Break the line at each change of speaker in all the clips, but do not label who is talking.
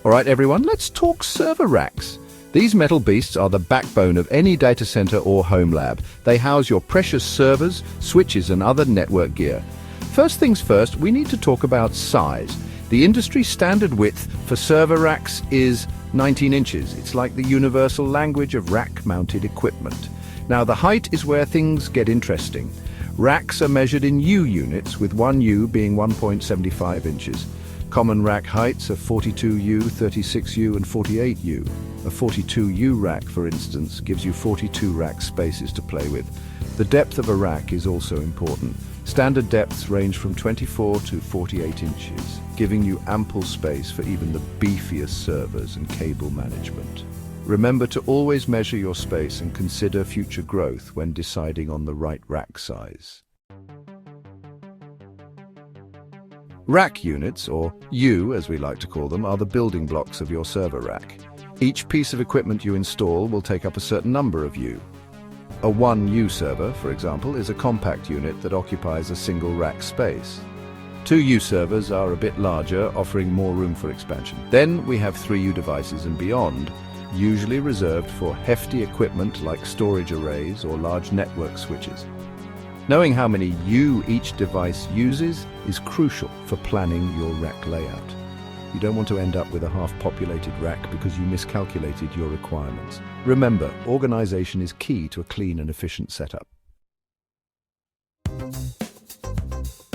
All right, everyone, let's talk server racks. These metal beasts are the backbone of any data center or home lab. They house your precious servers, switches, and other network gear. First things first, we need to talk about size. The industry standard width for server racks is 19 inches. It's like the universal language of rack-mounted equipment. Now, the height is where things get interesting. Racks are measured in U units, with one U being 1.75 inches. Common rack heights are 42U, 36U, and 48U. A 42U rack, for instance, gives you 42 rack spaces to play with. The depth of a rack is also important. Standard depths range from 24 to 48 inches, giving you ample space for even the beefiest servers and cable management. Remember to always measure your space and consider future growth when deciding on the right rack size. Rack units, or U as we like to call them, are the building blocks of your server rack. Each piece of equipment you install will take up a certain number of U. A 1U server, for example, is a compact unit that occupies a single rack space. 2U servers are a bit larger, offering more room for expansion. Then we have 3U devices and beyond, usually reserved for hefty equipment like storage arrays or large network switches. Knowing how many U each device uses is crucial for planning your rack layout. You don't want to end up with a half-populated rack because you miscalculated your requirements. Remember, organization is key to a clean and efficient setup.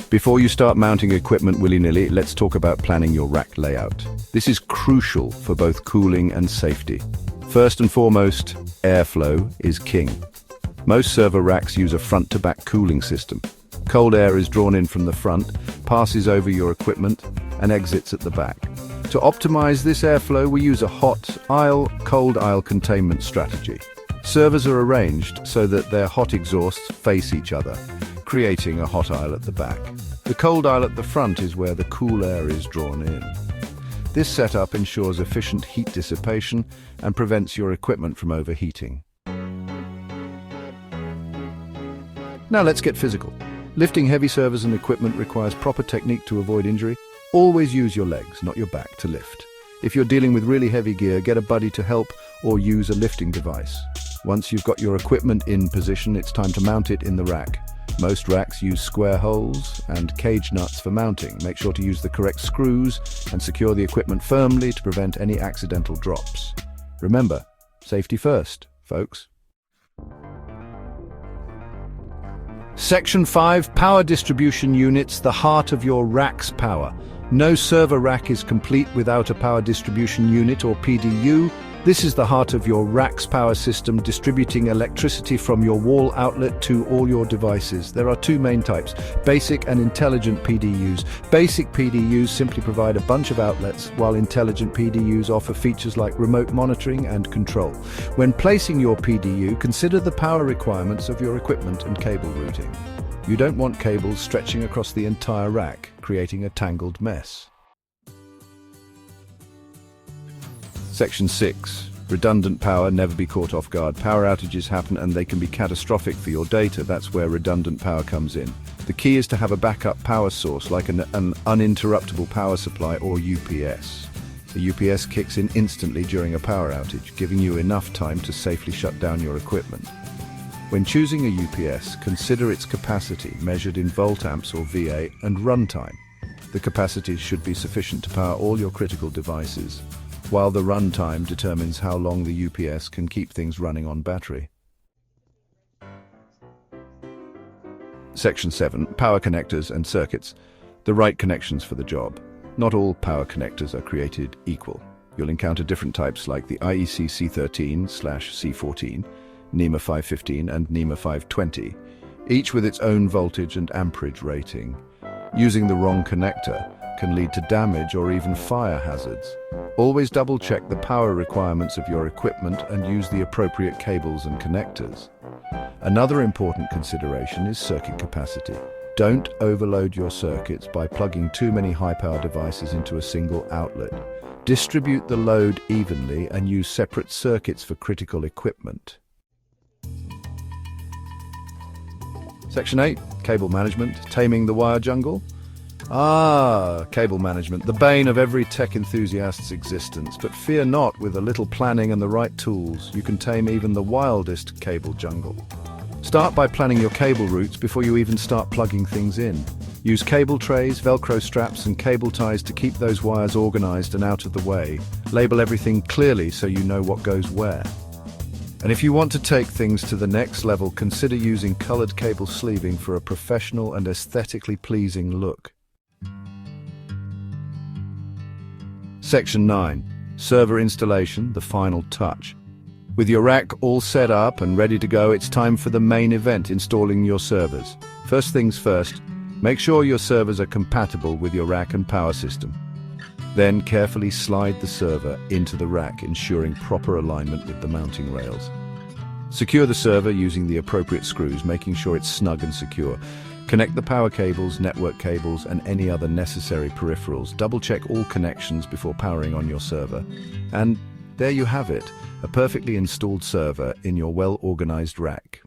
Before you start mounting equipment willy-nilly, let's talk about planning your rack layout. This is crucial for both cooling and safety. First and foremost, airflow is king. Most server racks use a front-to-back cooling system. Cold air is drawn in from the front, passes over your equipment, and exits at the back. To optimize this airflow, we use a hot aisle, cold aisle containment strategy. Servers are arranged so that their hot exhausts face each other, creating a hot aisle at the back. The cold aisle at the front is where the cool air is drawn in. This setup ensures efficient heat dissipation and prevents your equipment from overheating. Now let's get physical. Lifting heavy servers and equipment requires proper technique to avoid injury. Always use your legs, not your back, to lift. If you're dealing with really heavy gear, get a buddy to help or use a lifting device. Once you've got your equipment in position, it's time to mount it in the rack. Most racks use square holes and cage nuts for mounting. Make sure to use the correct screws and secure the equipment firmly to prevent any accidental drops. Remember, safety first, folks. Section 5, Power Distribution Units, the heart of your rack's power. No server rack is complete without a power distribution unit or PDU. This is the heart of your rack's power system, distributing electricity from your wall outlet to all your devices. There are two main types, basic and intelligent PDUs. Basic PDUs simply provide a bunch of outlets, while intelligent PDUs offer features like remote monitoring and control. When placing your PDU, consider the power requirements of your equipment and cable routing. You don't want cables stretching across the entire rack, creating a tangled mess. Section 6. Redundant power, never be caught off guard. Power outages happen and they can be catastrophic for your data. That's where redundant power comes in. The key is to have a backup power source like an uninterruptible power supply or UPS. The UPS kicks in instantly during a power outage, giving you enough time to safely shut down your equipment. When choosing a UPS, consider its capacity, measured in volt-amps or VA, and runtime. The capacity should be sufficient to power all your critical devices, while the runtime determines how long the UPS can keep things running on battery. Section 7. Power connectors and circuits. The right connections for the job. Not all power connectors are created equal. You'll encounter different types like the IEC C13/C14, NEMA 515 and NEMA 520, each with its own voltage and amperage rating. Using the wrong connector can lead to damage or even fire hazards. Always double-check the power requirements of your equipment and use the appropriate cables and connectors. Another important consideration is circuit capacity. Don't overload your circuits by plugging too many high-power devices into a single outlet. Distribute the load evenly and use separate circuits for critical equipment. Section 8. Cable management, taming the wire jungle. Cable management, the bane of every tech enthusiast's existence. But fear not, with a little planning and the right tools, you can tame even the wildest cable jungle. Start by planning your cable routes before you even start plugging things in. Use cable trays, Velcro straps and cable ties to keep those wires organized and out of the way. Label everything clearly so you know what goes where. And if you want to take things to the next level, consider using colored cable sleeving for a professional and aesthetically pleasing look. Section 9. Server installation, the final touch. With your rack all set up and ready to go, it's time for the main event, installing your servers. First things first, make sure your servers are compatible with your rack and power system. Then carefully slide the server into the rack, ensuring proper alignment with the mounting rails. Secure the server using the appropriate screws, making sure it's snug and secure. Connect the power cables, network cables, and any other necessary peripherals. Double-check all connections before powering on your server. And there you have it, a perfectly installed server in your well-organized rack.